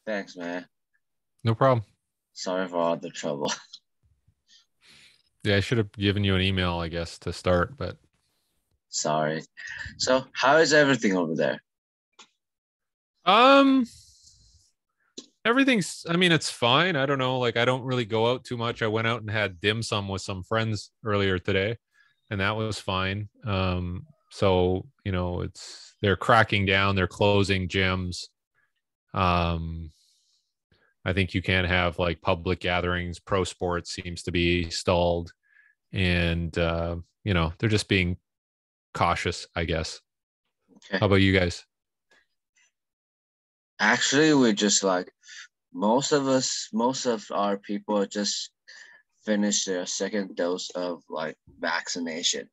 Thanks, man. No problem. Sorry for all the trouble. Yeah, I should have given you an email, I guess, to start, but Sorry. So, how is everything over there? Everything's, I mean, it's fine. I don't know. Like, I don't really go out too much. I went out and had dim sum with some friends earlier today, and that was fine. So, they're cracking down, they're closing gyms. I think you can't have like public gatherings. Pro sports seems to be stalled, and they're just being cautious, I guess. Okay. How about you guys? Actually, we just like most of our people just finished their second dose of like vaccination.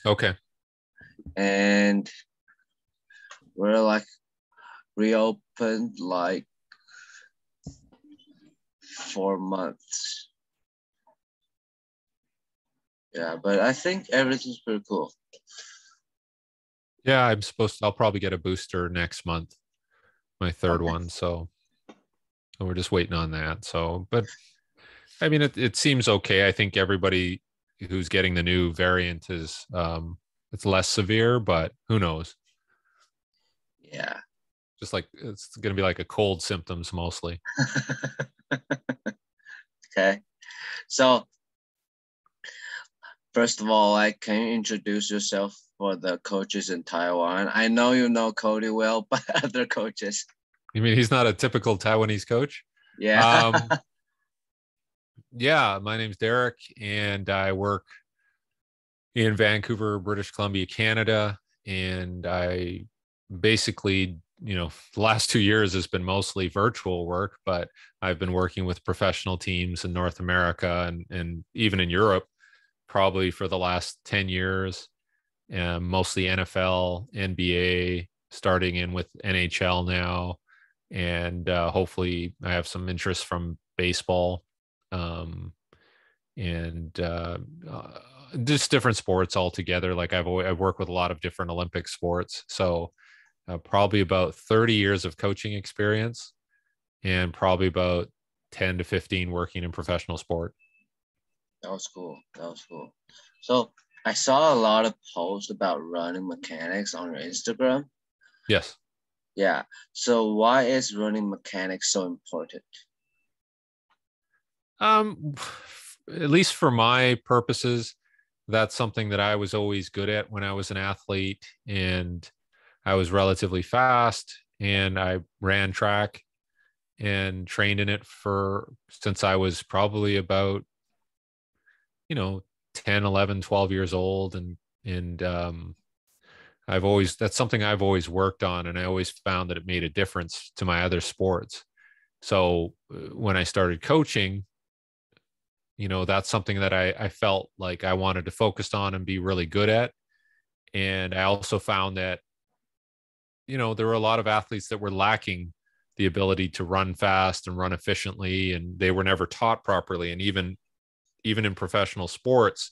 Okay. And we're like reopened like 4 months. Yeah, but I think everything's pretty cool. Yeah, I'll probably get a booster next month, my third one. So we're just waiting on that. So, but I mean, it seems okay. I think everybody who's getting the new variant is, it's less severe, but who knows? Yeah. Just like it's going to be like a cold symptoms mostly. Okay. So, first of all, can you introduce yourself for the coaches in Taiwan? I know you know Cody well, but other coaches. You mean he's not a typical Taiwanese coach? Yeah. Yeah, my name's Derek, and I work in Vancouver, British Columbia, Canada. And I basically, the last 2 years has been mostly virtual work, but I've been working with professional teams in North America and even in Europe, probably for the last 10 years, mostly NFL, NBA, starting in with NHL now. And hopefully I have some interest from baseball, and just different sports altogether. Like I've worked with a lot of different Olympic sports. So probably about 30 years of coaching experience and probably about 10 to 15 working in professional sport. That was cool. So I saw a lot of posts about running mechanics on your Instagram. Yes. Yeah. So why is running mechanics so important? At least for my purposes, that's something that I was always good at when I was an athlete, and I was relatively fast, and I ran track and trained in it since I was probably about 10, 11, 12 years old. And that's something I've always worked on, and I always found that it made a difference to my other sports. So when I started coaching, that's something that I felt like I wanted to focus on and be really good at. And I also found that, there were a lot of athletes that were lacking the ability to run fast and run efficiently, and they were never taught properly. And even in professional sports,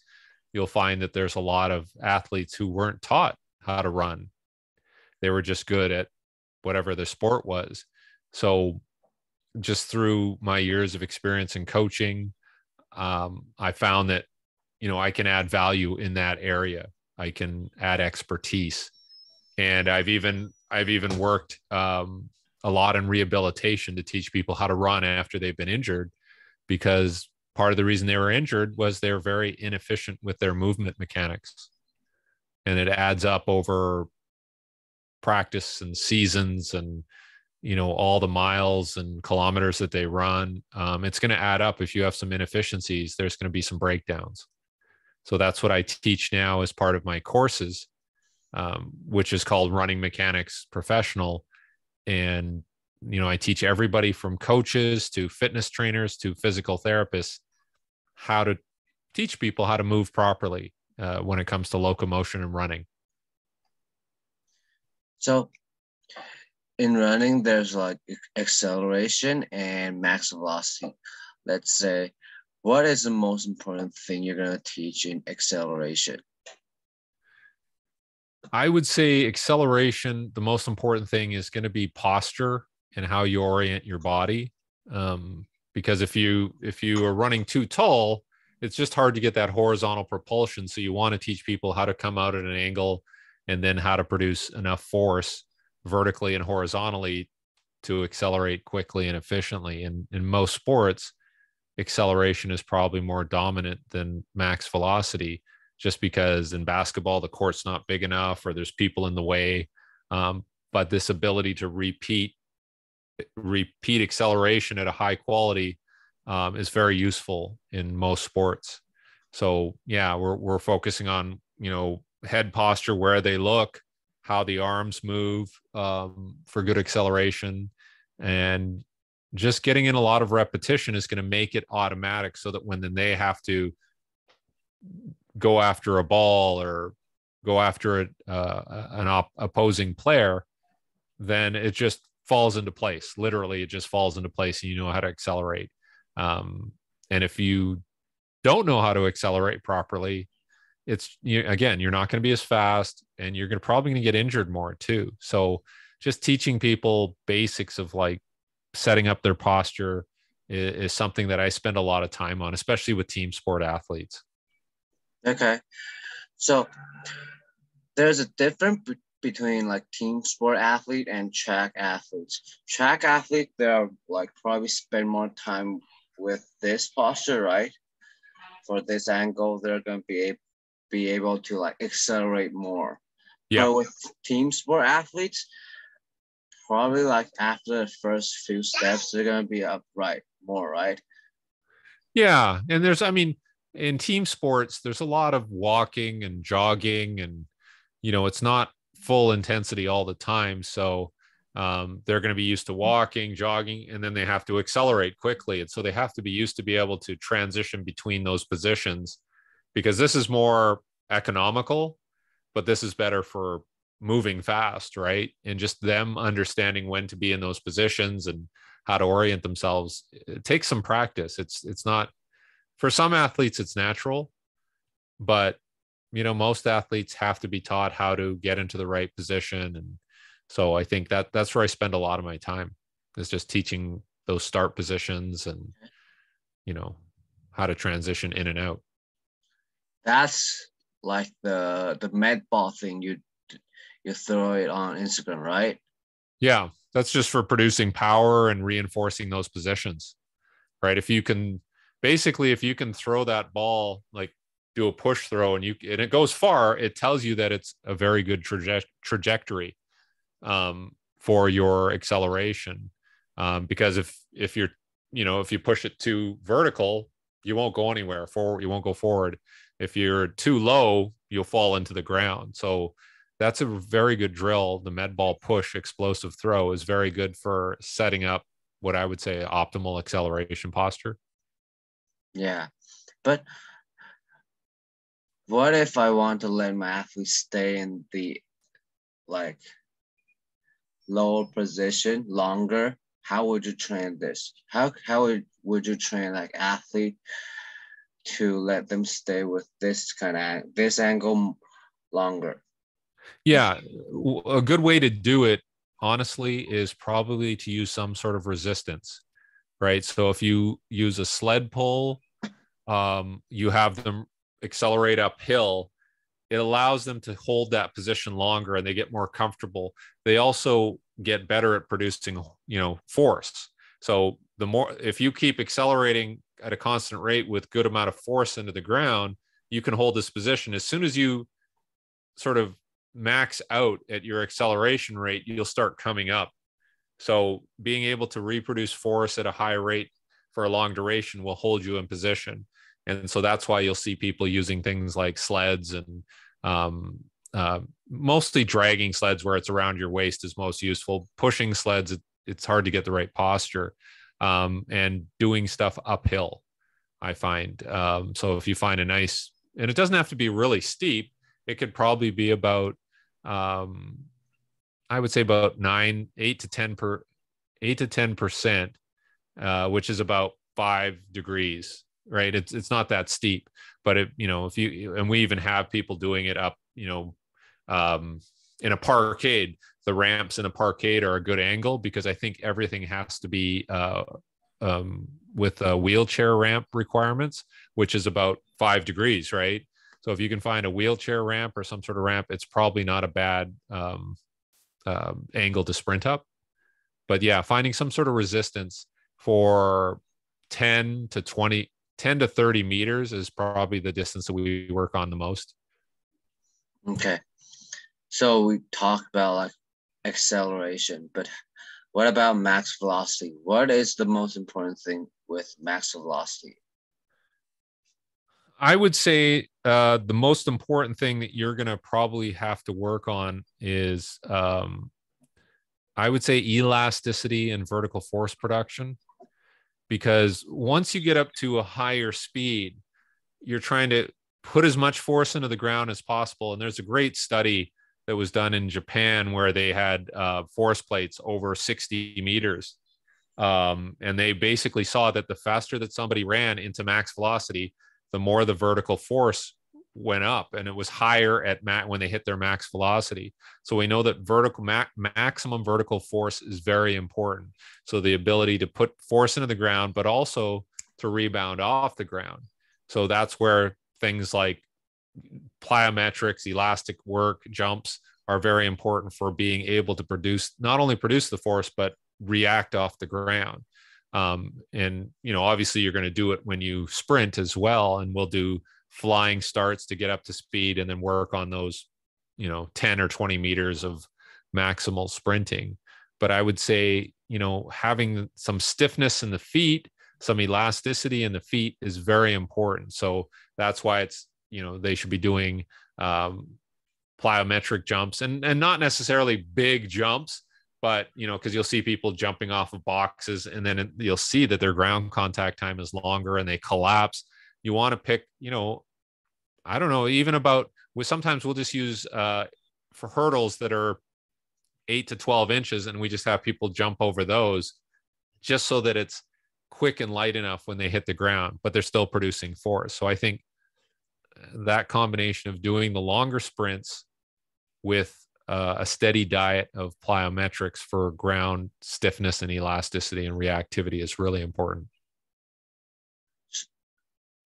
you'll find that there's a lot of athletes who weren't taught how to run. They were just good at whatever the sport was. So just through my years of experience in coaching, I found that, I can add value in that area. I can add expertise. And I've even worked a lot in rehabilitation to teach people how to run after they've been injured, because part of the reason they were injured was they're very inefficient with their movement mechanics. And it adds up over practice and seasons and, all the miles and kilometers that they run. It's going to add up. If you have some inefficiencies, there's going to be some breakdowns. So that's what I teach now as part of my courses, which is called Running Mechanics Professional. And, I teach everybody from coaches to fitness trainers to physical therapists how to teach people how to move properly when it comes to locomotion and running. So in running, there's like acceleration and max velocity. Let's say, what is the most important thing you're going to teach in acceleration? I would say acceleration, the most important thing is going to be posture and how you orient your body. Because if you are running too tall, it's just hard to get that horizontal propulsion. So you want to teach people how to come out at an angle and then how to produce enough force vertically and horizontally to accelerate quickly and efficiently. And in most sports, acceleration is probably more dominant than max velocity, just because in basketball, the court's not big enough or there's people in the way. But this ability to repeat acceleration at a high quality is very useful in most sports. So yeah, we're focusing on, head posture, where they look, how the arms move for good acceleration, and just getting in a lot of repetition is going to make it automatic, so that when then they have to go after a ball or go after an opposing player, then it just falls into place. Literally, it just falls into place, and you know how to accelerate. And if you don't know how to accelerate properly, again, you're not going to be as fast, and you're probably going to get injured more too. So just teaching people basics of like setting up their posture is something that I spend a lot of time on, especially with team sport athletes. Okay. So there's a difference between like team sport athlete and track athletes. Track athlete, they're like probably spend more time with this posture, right? For this angle, they're going to be able to like accelerate more. Yeah. But with team sport athletes, probably like after the first few steps, they're going to be upright more, right? Yeah. And in team sports, there's a lot of walking and jogging, and, it's not full intensity all the time. So they're going to be used to walking, jogging, and then they have to accelerate quickly. And so they have to be used to be able to transition between those positions, because this is more economical, but this is better for moving fast, right? And just them understanding when to be in those positions and how to orient themselves. It takes some practice. It's not, for some athletes, it's natural, but most athletes have to be taught how to get into the right position. And so I think that's where I spend a lot of my time, is just teaching those start positions and, how to transition in and out. That's like the med ball thing you throw it on Instagram, right? Yeah, that's just for producing power and reinforcing those positions, right? If you can throw that ball, like do a push throw, and it goes far, it tells you that it's a very good trajectory for your acceleration. Because if you push it too vertical, you won't go anywhere forward. You won't go forward. If you're too low, you'll fall into the ground. So that's a very good drill. The med ball push explosive throw is very good for setting up what I would say optimal acceleration posture. Yeah. But what if I want to let my athlete stay in the like lower position longer? How would you train this? How would you train like athlete to let them stay with this angle longer? Yeah, a good way to do it, honestly, is probably to use some sort of resistance, right? So if you use a sled pull, you have them accelerate uphill, it allows them to hold that position longer, and they get more comfortable. They also get better at producing, force. So if you keep accelerating at a constant rate with good amount of force into the ground, you can hold this position. As soon as you sort of max out at your acceleration rate, you'll start coming up. So being able to reproduce force at a high rate for a long duration will hold you in position. And so that's why you'll see people using things like sleds and mostly dragging sleds where it's around your waist is most useful. Pushing sleds, it's hard to get the right posture, and doing stuff uphill, I find. So if you find a nice, and it doesn't have to be really steep, it could probably be about, I would say about 8 to 10%, which is about 5 degrees, right? It's not that steep, but and we even have people doing it up, in a parkade. the ramps in a parkade are a good angle, because I think everything has to be with wheelchair ramp requirements, which is about 5 degrees, right? So if you can find a wheelchair ramp or some sort of ramp, it's probably not a bad angle to sprint up. But yeah, finding some sort of resistance for 10 to 30 meters is probably the distance that we work on the most. Okay. So we talked about like acceleration, but what about max velocity? What is the most important thing with max velocity? I would say the most important thing that you're going to probably have to work on is, I would say, elasticity and vertical force production. Because once you get up to a higher speed, you're trying to put as much force into the ground as possible. And there's a great study that was done in Japan where they had force plates over 60 meters. And they basically saw that the faster that somebody ran into max velocity, the more the vertical force went up, and it was higher at when they hit their max velocity. So we know that maximum vertical force is very important. So the ability to put force into the ground, but also to rebound off the ground. So that's where things like plyometrics, elastic work, jumps are very important for being able to not only produce the force, but react off the ground. And, obviously you're going to do it when you sprint as well. And we'll do flying starts to get up to speed and then work on those, 10 or 20 meters of maximal sprinting. But I would say, having some stiffness in the feet, some elasticity in the feet is very important. So that's why it's, they should be doing plyometric jumps and not necessarily big jumps, but, because you'll see people jumping off of boxes and then you'll see that their ground contact time is longer and they collapse. You want to pick, I don't know, even sometimes we'll just use for hurdles that are 8 to 12 inches, and we just have people jump over those just so that it's quick and light enough when they hit the ground, but they're still producing force. So I think that combination of doing the longer sprints with a steady diet of plyometrics for ground stiffness and elasticity and reactivity is really important.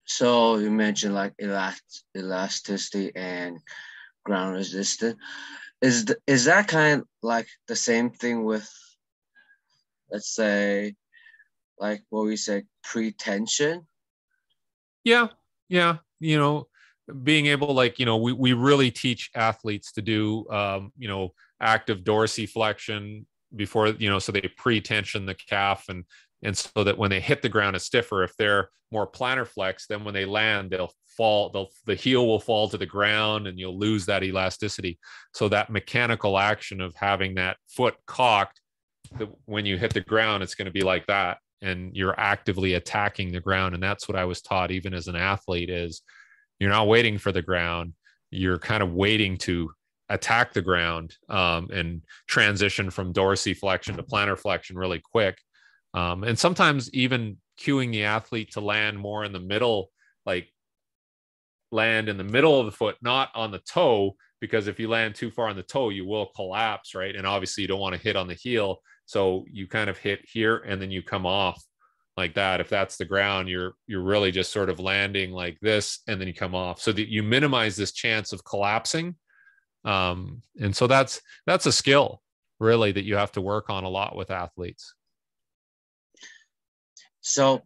So you mentioned like elasticity and ground resistance. Is that kind of like the same thing with, let's say, like what we say, pre-tension? Yeah. Being able, we really teach athletes to do, active dorsiflexion before, so they pre-tension the calf and so that when they hit the ground, it's stiffer. If they're more plantar flex, then when they land, the heel will fall to the ground and you'll lose that elasticity. So that mechanical action of having that foot cocked, when you hit the ground, it's going to be like that. And you're actively attacking the ground. And that's what I was taught even as an athlete is you're not waiting for the ground. You're kind of waiting to attack the ground and transition from dorsiflexion to plantar flexion really quick. And sometimes even cueing the athlete to land more in the middle, like land in the middle of the foot, not on the toe, because if you land too far on the toe, you will collapse, right? And obviously you don't want to hit on the heel. So you kind of hit here and then you come off like that. If that's the ground, you're really just sort of landing like this and then you come off so that you minimize this chance of collapsing. And so that's a skill really that you have to work on a lot with athletes. So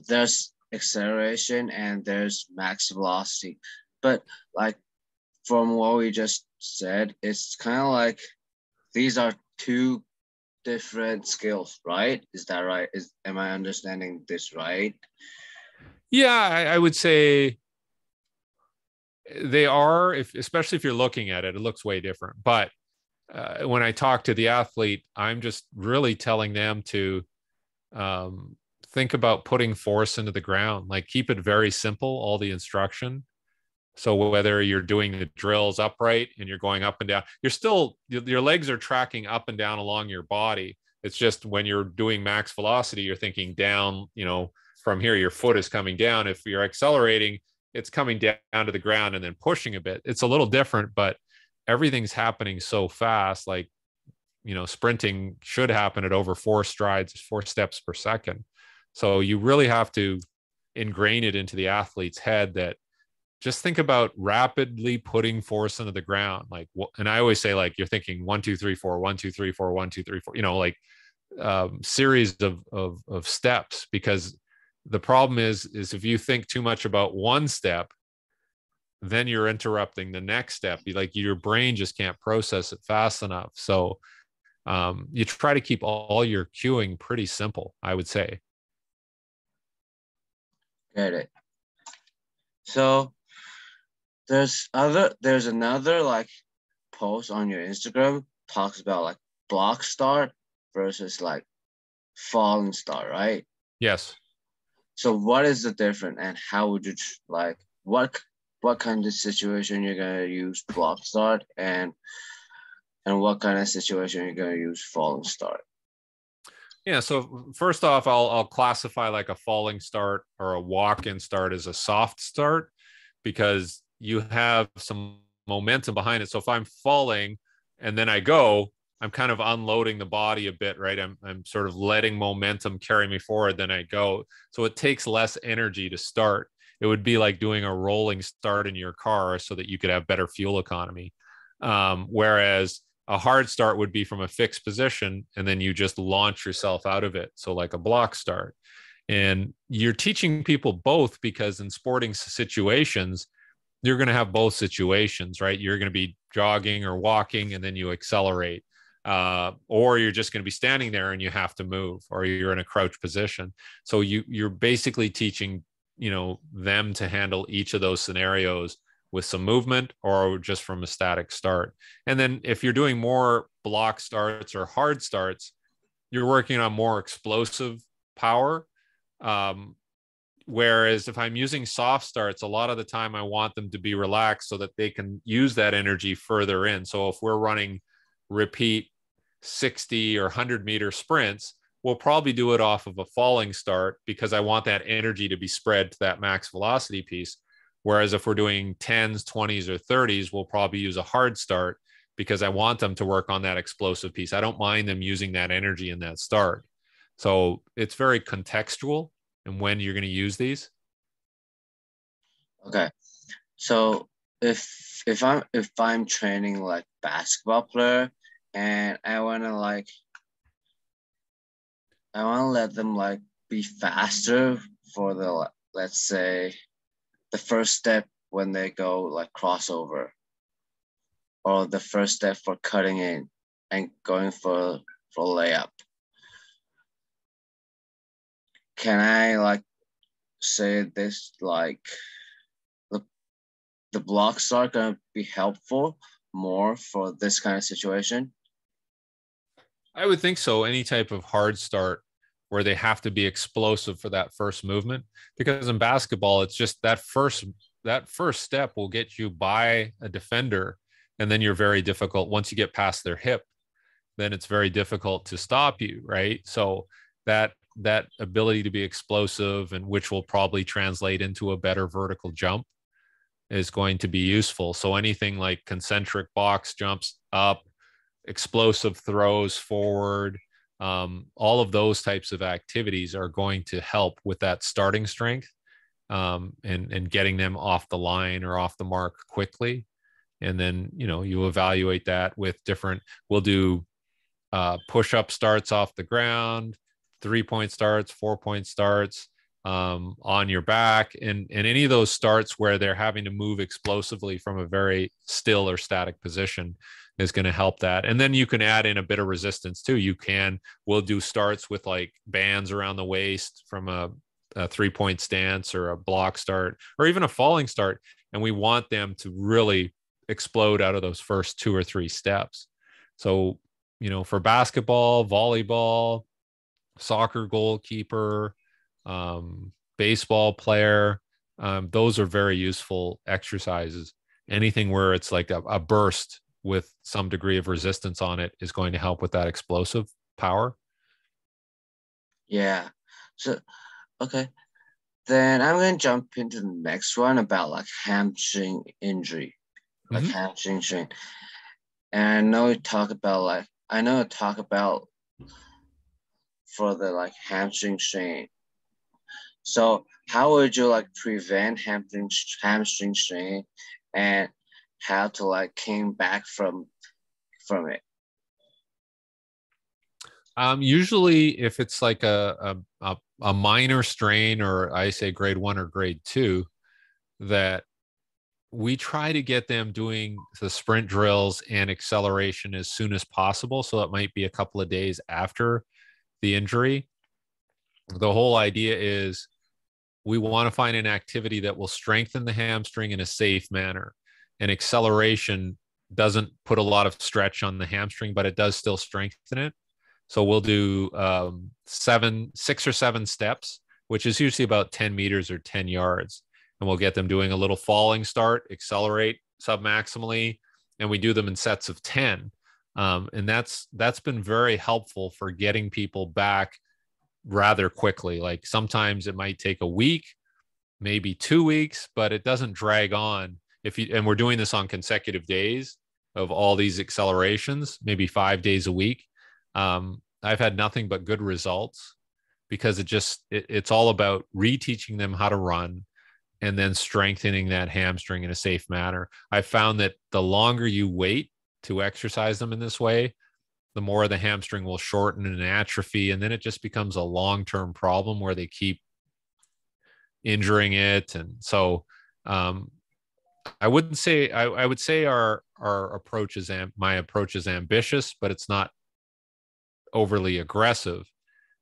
there's acceleration and there's max velocity, but like from what we just said, it's kind of like these are two different skills, right? Is that right? Am I understanding this right? Yeah, I would say they are, especially if you're looking at it, it looks way different. But when I talk to the athlete, I'm just really telling them to think about putting force into the ground, like keep it very simple, all the instruction. So whether you're doing the drills upright and you're going up and down, your legs are tracking up and down along your body. It's just when you're doing max velocity, you're thinking down, from here, your foot is coming down. If you're accelerating, it's coming down to the ground and then pushing a bit. It's a little different, but everything's happening so fast. Like, sprinting should happen at over 4 steps per second. So you really have to ingrain it into the athlete's head that just think about rapidly putting force into the ground. Like, and I always say, like, you're thinking 1, 2, 3, 4, 1, 2, 3, 4, 1, 2, 3, 4, like series of steps, because the problem is if you think too much about one step, then you're interrupting the next step. Your brain just can't process it fast enough. So you try to keep all your cueing pretty simple, I would say. Get it. So there's another like post on your Instagram talks about like block start versus like falling start, right? Yes. So what is the difference, and how would you like what kind of situation you're gonna use block start, and what kind of situation you're gonna use falling start? Yeah. So first off, I'll classify like a falling start or a walk-in start as a soft start, because you have some momentum behind it. So if I'm falling and then I go, I'm kind of unloading the body a bit, right? I'm sort of letting momentum carry me forward, then I go. So it takes less energy to start. It would be like doing a rolling start in your car so that you could have better fuel economy. Whereas a hard start would be from a fixed position, and then you just launch yourself out of it. So like a block start. And you're teaching people both, because in sporting situations, you're going to have both situations, right? You're going to be jogging or walking, and then you accelerate. Or you're just going to be standing there and you have to move, or you're in a crouch position. So you're basically teaching, them to handle each of those scenarios with some movement or just from a static start. And then if you're doing more block starts or hard starts, you're working on more explosive power. Whereas if I'm using soft starts, a lot of the time I want them to be relaxed so that they can use that energy further in. So if we're running repeat 60 or 100-meter sprints, we'll probably do it off of a falling start, because I want that energy to be spread to that max velocity piece. Whereas if we're doing 10s, 20s, or 30s, we'll probably use a hard start, because I want them to work on that explosive piece. I don't mind them using that energy in that start. So it's very contextual and when you're going to use these. Okay. So if I'm training like basketball player, and I want to let them like be faster for the, let's say, the first step when they go like crossover, or the first step for cutting in and going for layup. Can I like say this, like the blocks are going to be helpful more for this kind of situation? I would think so. Any type of hard start where they have to be explosive for that first movement, because in basketball, it's just that first step will get you by a defender. And then you're very difficult. Once you get past their hip, then it's very difficult to stop you. Right. So that ability to be explosive, and which will probably translate into a better vertical jump, is going to be useful. So anything like concentric box jumps up, explosive throws forward, all of those types of activities are going to help with that starting strength, and getting them off the line or off the mark quickly. And then, you evaluate that with we'll do push-up starts off the ground, 3-point starts, 4-point starts, on your back, and any of those starts where they're having to move explosively from a very still or static position is going to help that. And then you can add in a bit of resistance too. We'll do starts with like bands around the waist from a 3-point stance, or a block start, or even a falling start. And we want them to really explode out of those first 2 or 3 steps. So, for basketball, volleyball, soccer goalkeeper, baseball player, those are very useful exercises. Anything where it's like a burst with some degree of resistance on it is going to help with that explosive power. Yeah. So, okay. Then I'm going to jump into the next one about like hamstring injury, like hamstring strain. And I know you talk about for the like hamstring strain. So how would you like prevent hamstring strain, and how to like came back from it? Usually if it's like a minor strain, or I say grade 1 or grade 2, that we try to get them doing the sprint drills and acceleration as soon as possible. So it might be a couple of days after the injury. The whole idea is we want to find an activity that will strengthen the hamstring in a safe manner. And acceleration doesn't put a lot of stretch on the hamstring, but it does still strengthen it. So we'll do 6 or 7 steps, which is usually about 10 meters or 10 yards. And we'll get them doing a little falling start, accelerate submaximally, and we do them in sets of 10. And that's been very helpful for getting people back rather quickly. Like sometimes it might take a week, maybe 2 weeks, but it doesn't drag on. And we're doing this on consecutive days of all these accelerations, maybe 5 days a week. I've had nothing but good results, because it's all about reteaching them how to run and then strengthening that hamstring in a safe manner. I found that the longer you wait to exercise them in this way, the more the hamstring will shorten and atrophy. And then it just becomes a long-term problem where they keep injuring it. And so I would say our approach is, my approach is ambitious, but it's not overly aggressive,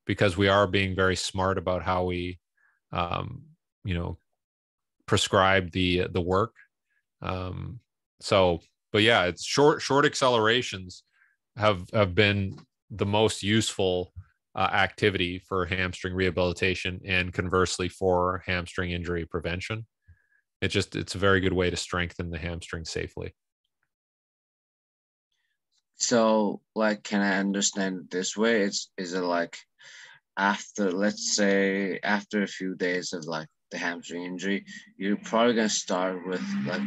because we are being very smart about how we, prescribe the work. But yeah, it's short accelerations have been the most useful activity for hamstring rehabilitation, and conversely for hamstring injury prevention. It's a very good way to strengthen the hamstring safely. So like, can I understand it this way? Is it like after, let's say after a few days of like the hamstring injury, you're probably gonna start with like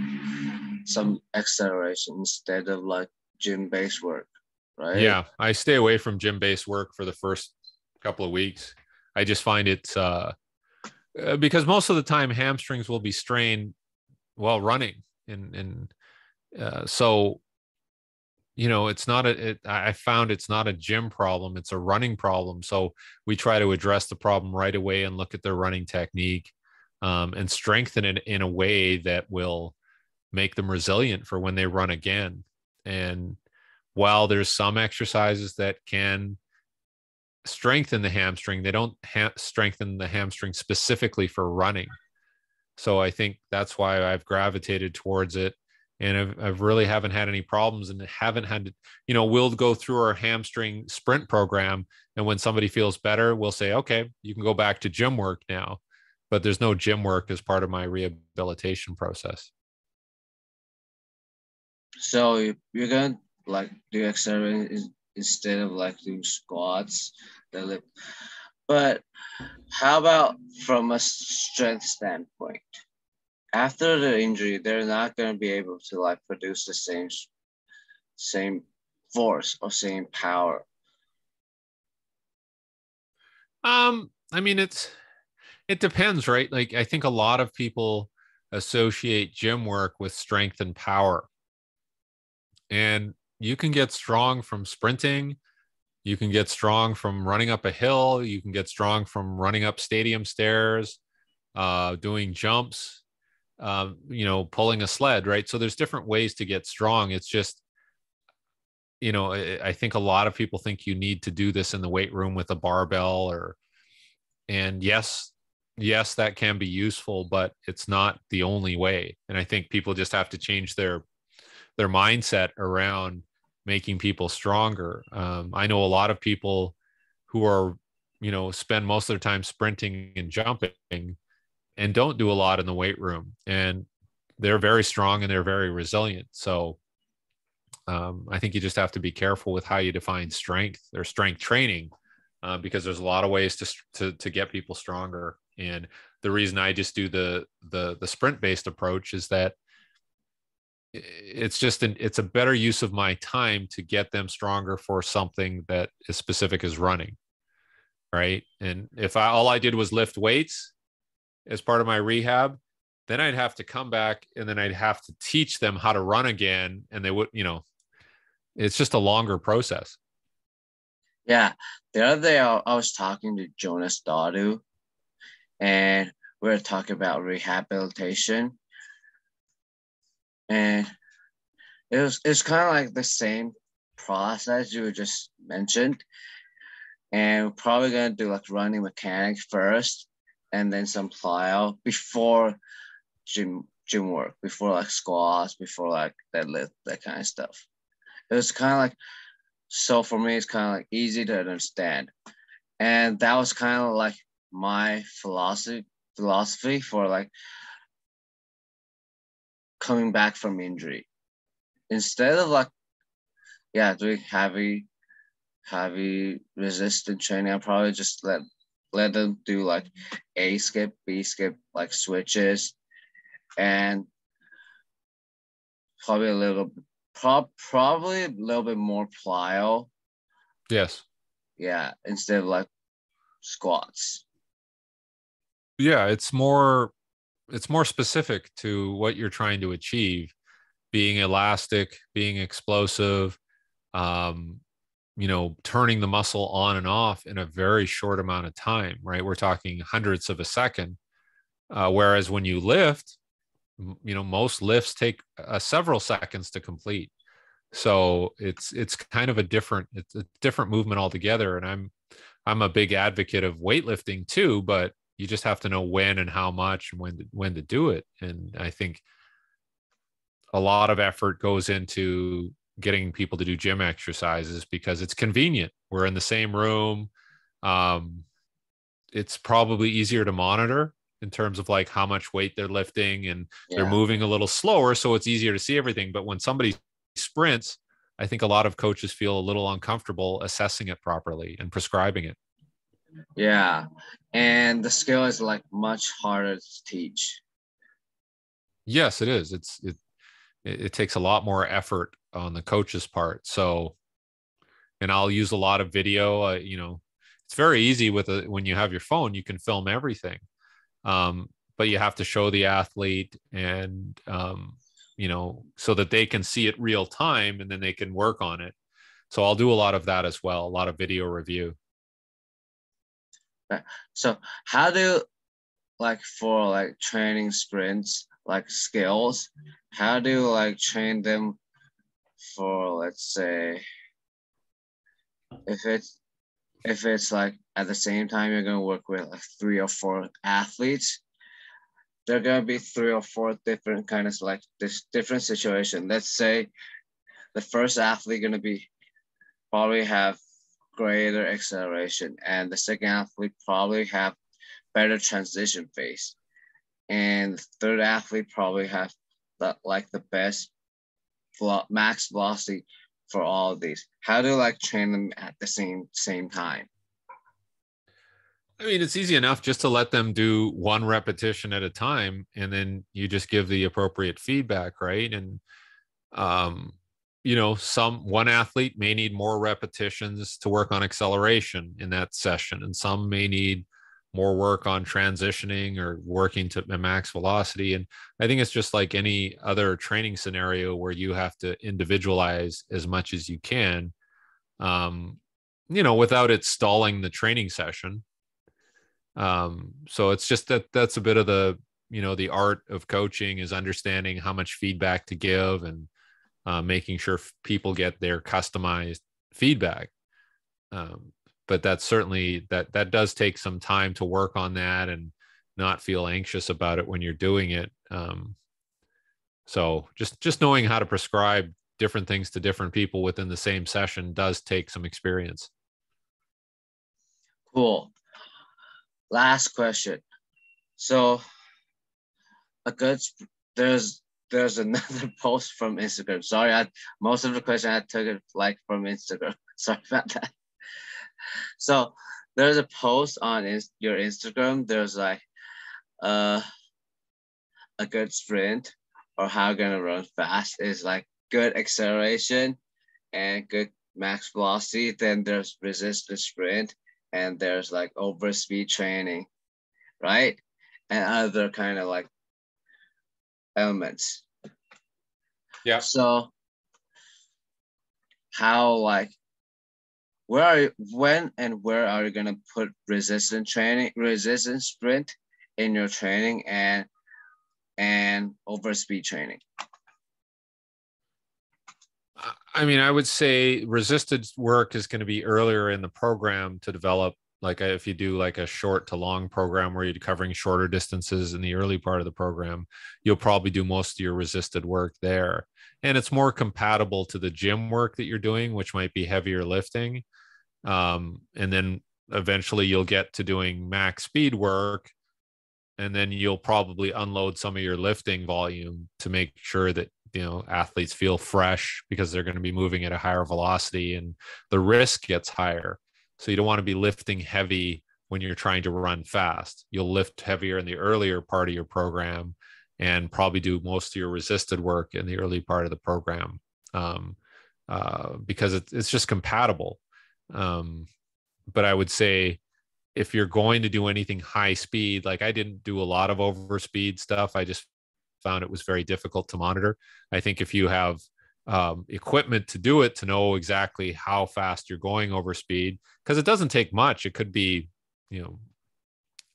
some acceleration instead of like gym-based work, right? Yeah, I stay away from gym-based work for the first couple of weeks. I just find it's because most of the time hamstrings will be strained while running, and so it's not I found it's not a gym problem, it's a running problem. So we try to address the problem right away and look at their running technique, and strengthen it in a way that will make them resilient for when they run again. And while there's some exercises that can strengthen the hamstring, they don't strengthen the hamstring specifically for running. So I think that's why I've gravitated towards it. And I've really haven't had any problems, and haven't had to, we'll go through our hamstring sprint program. And when somebody feels better, we'll say, okay, you can go back to gym work now. But there's no gym work as part of my rehabilitation process. So you're gonna like do acceleration instead of like doing squats, deadlift. But how about from a strength standpoint? After the injury, they're not going to be able to like produce the same force or same power. I mean, it depends, right? Like, I think a lot of people associate gym work with strength and power. And you can get strong from sprinting. You can get strong from running up a hill. You can get strong from running up stadium stairs, doing jumps, pulling a sled, right? So there's different ways to get strong. It's just, I think a lot of people think you need to do this in the weight room with a barbell, and yes, that can be useful, but it's not the only way. And I think people just have to change their mindset around making people stronger. I know a lot of people who are, spend most of their time sprinting and jumping and don't do a lot in the weight room, and they're very strong and they're very resilient. So I think you just have to be careful with how you define strength or strength training, because there's a lot of ways to get people stronger. And the reason I just do the sprint based approach is that it's a better use of my time to get them stronger for something that is specific as running, right? And if all I did was lift weights as part of my rehab, then I'd have to come back and then I'd have to teach them how to run again, and they would, it's just a longer process. Yeah, the other day I was talking to Jonas Dadu, and we were talking about rehabilitation, and it's kind of like the same process you just mentioned, and we're probably gonna do like running mechanics first, and then some plyo before gym work, before like squats, before like deadlift, that kind of stuff. It was kind of like, so for me, it's kind of like easy to understand. And that was kind of like my philosophy for like coming back from injury. Instead of like, doing heavy resistant training, I'll probably just let them do like A skip, B skip, like switches, and probably a little bit more plyo. Yes. Yeah, instead of like squats. Yeah, it's more specific to what you're trying to achieve. Being elastic, being explosive, turning the muscle on and off in a very short amount of time, right? We're talking hundredths of a second. Whereas when you lift, most lifts take several seconds to complete. So it's kind of a different movement altogether. And I'm a big advocate of weightlifting too, but you just have to know when and how much and when to do it. And I think a lot of effort goes into getting people to do gym exercises because it's convenient. We're in the same room. It's probably easier to monitor in terms of like how much weight they're lifting, and they're moving a little slower, so it's easier to see everything. But when somebody sprints, I think a lot of coaches feel a little uncomfortable assessing it properly and prescribing it. Yeah, and the skill is like much harder to teach. Yes, it is. It takes a lot more effort on the coach's part. So, and I'll use a lot of video. It's very easy when you have your phone, you can film everything. But you have to show the athlete and, so that they can see it real time and then they can work on it. So I'll do a lot of that as well, a lot of video review. So how do, like for like training sprints, like skills, how do you like train them for, let's say, if it's like at the same time you're going to work with like 3 or 4 athletes, there are going to be 3 or 4 different kind of like this different situation. Let's say the first athlete going to be probably have greater acceleration, and the second athlete probably have better transition phase, and the third athlete probably have the best max velocity for all of these. How do you like train them at the same time? I mean, it's easy enough just to let them do one repetition at a time, and then you just give the appropriate feedback, right? And one athlete may need more repetitions to work on acceleration in that session, and some may need more work on transitioning or working to max velocity. And I think it's just like any other training scenario where you have to individualize as much as you can, without it stalling the training session. So it's just that's a bit of the art of coaching, is understanding how much feedback to give and making sure people get their customized feedback. But that's certainly that does take some time to work on that and not feel anxious about it when you're doing it. So just knowing how to prescribe different things to different people within the same session does take some experience. Cool. Last question. So there's another post from Instagram. Sorry, most of the question I took it like from Instagram. Sorry about that. So there's a post on your Instagram. There's like a good sprint or how you're gonna run fast is like good acceleration and good max velocity. Then there's resistance sprint, and there's like overspeed training, right? And other kind of like elements. Yeah. So how like when and where are you gonna put resistance sprint in your training and overspeed training? I mean, I would say resisted work is going to be earlier in the program to develop. Like if you do like a short to long program where you're covering shorter distances in the early part of the program, you'll probably do most of your resisted work there. And it's more compatible to the gym work that you're doing, which might be heavier lifting. And then eventually you'll get to doing max speed work. And then you'll probably unload some of your lifting volume to make sure that, you know, athletes feel fresh because they're going to be moving at a higher velocity and the risk gets higher. So you don't want to be lifting heavy when you're trying to run fast. You'll lift heavier in the earlier part of your program and probably do most of your resisted work in the early part of the program because it's just compatible. But I would say if you're going to do anything high speed, like I didn't do a lot of overspeed stuff. I just found it was very difficult to monitor. I think if you have equipment to do it, to know exactly how fast you're going over speed, because it doesn't take much. It could be,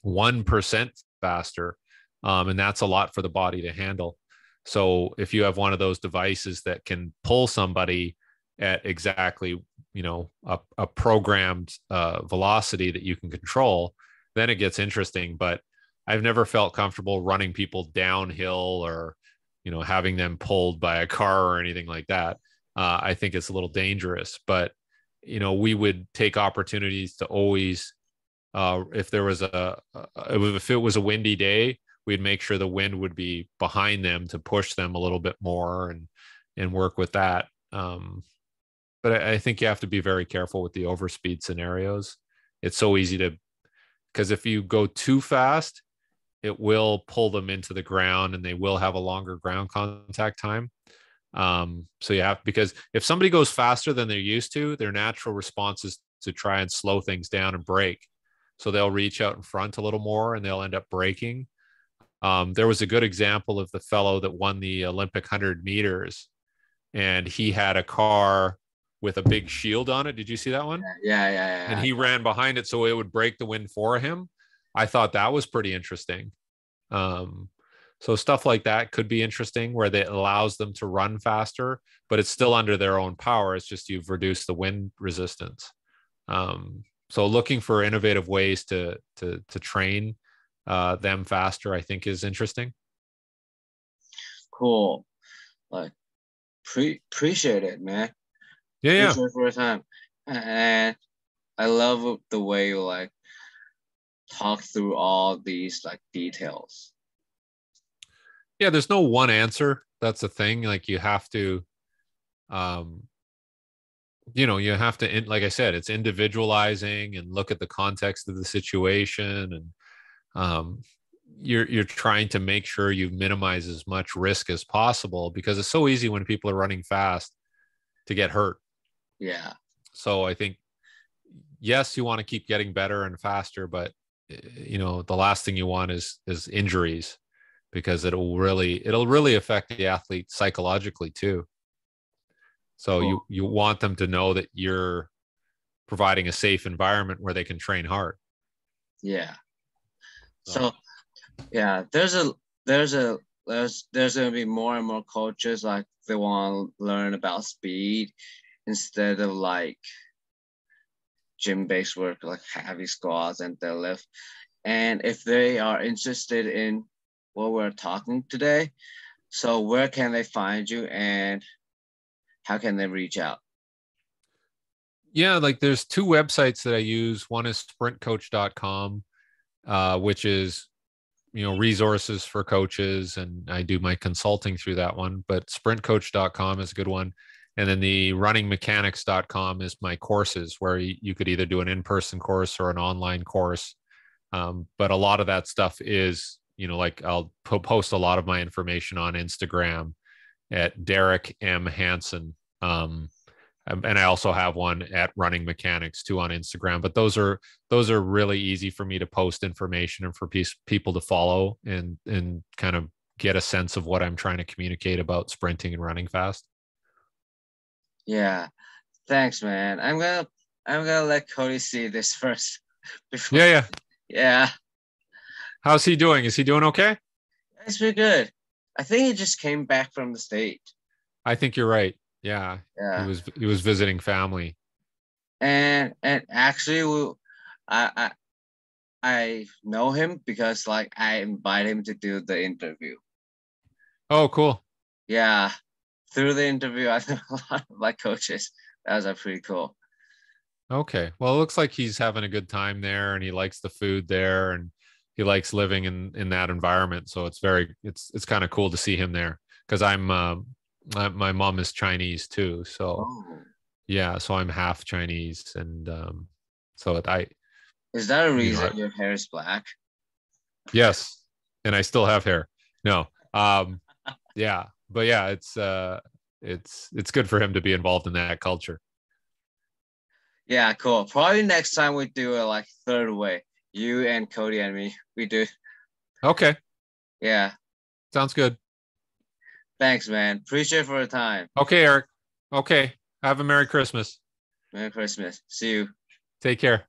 1% faster. And that's a lot for the body to handle. So if you have one of those devices that can pull somebody at exactly, a programmed velocity that you can control, then it gets interesting. But I've never felt comfortable running people downhill or, having them pulled by a car or anything like that. I think it's a little dangerous, but, we would take opportunities to always, if there was if it was a windy day, we'd make sure the wind would be behind them to push them a little bit more and work with that. But I think you have to be very careful with the overspeed scenarios. It's so easy because if you go too fast, it will pull them into the ground and they will have a longer ground contact time. So because if somebody goes faster than they're used to, their natural response is to try and slow things down and brake. So they'll reach out in front a little more and they'll end up braking. There was a good example of the fellow that won the Olympic 100 meters, and he had a car with a big shield on it. Did you see that one? Yeah. And he ran behind it so it would break the wind for him. I thought that was pretty interesting. So stuff like that could be interesting where it allows them to run faster, but it's still under their own power. It's just you've reduced the wind resistance. So looking for innovative ways to train them faster, I think is interesting. Cool. Like appreciate it, man. Yeah. Appreciate it for your time. And I love the way you like talk through all these like details. Yeah, there's no one answer. That's the thing. Like you have to, you have to, like I said, it's individualizing and look at the context of the situation. And you're trying to make sure you minimize as much risk as possible because it's so easy when people are running fast to get hurt. Yeah. So I think, yes, you want to keep getting better and faster, but the last thing you want is injuries, because it'll really affect the athlete psychologically too. So cool. you want them to know that you're providing a safe environment where they can train hard. Yeah. So yeah, there's going to be more and more coaches like they want to learn about speed instead of like gym-based work like heavy squats and deadlift. And if they are interested in what we're talking today, so where can they find you and how can they reach out? Yeah, like there's two websites that I use. One is sprintcoach.com, which is, resources for coaches, and I do my consulting through that one, but sprintcoach.com is a good one. And then the runningmechanics.com is my courses, where you could either do an in-person course or an online course. But a lot of that stuff is like I'll post a lot of my information on Instagram at Derek M.Hansen. And I also have one at Running Mechanics too on Instagram. But those are really easy for me to post information and for people to follow and kind of get a sense of what I'm trying to communicate about sprinting and running fast. Yeah, thanks, man. I'm gonna let Cody see this first. Before. Yeah. How's he doing? Is he doing okay? It's pretty good. I think he just came back from the state. I think you're right. Yeah. He was visiting family. And actually, I know him because like I invited him to do the interview. Oh, cool. Yeah, through the interview, I know a lot of my coaches. That was pretty cool. Okay. Well, it looks like he's having a good time there and he likes the food there and he likes living in that environment. So it's kind of cool to see him there because my mom is Chinese too. So yeah, so I'm half Chinese. And is that a reason your hair is black? Yes. And I still have hair. No. Yeah. But yeah, it's good for him to be involved in that culture. Yeah, cool. Probably next time we do it like third way. You and Cody and me, we do. Okay. Yeah. Sounds good. Thanks, man. Appreciate it for the time. Okay, Eric. Okay. Have a Merry Christmas. Merry Christmas. See you. Take care.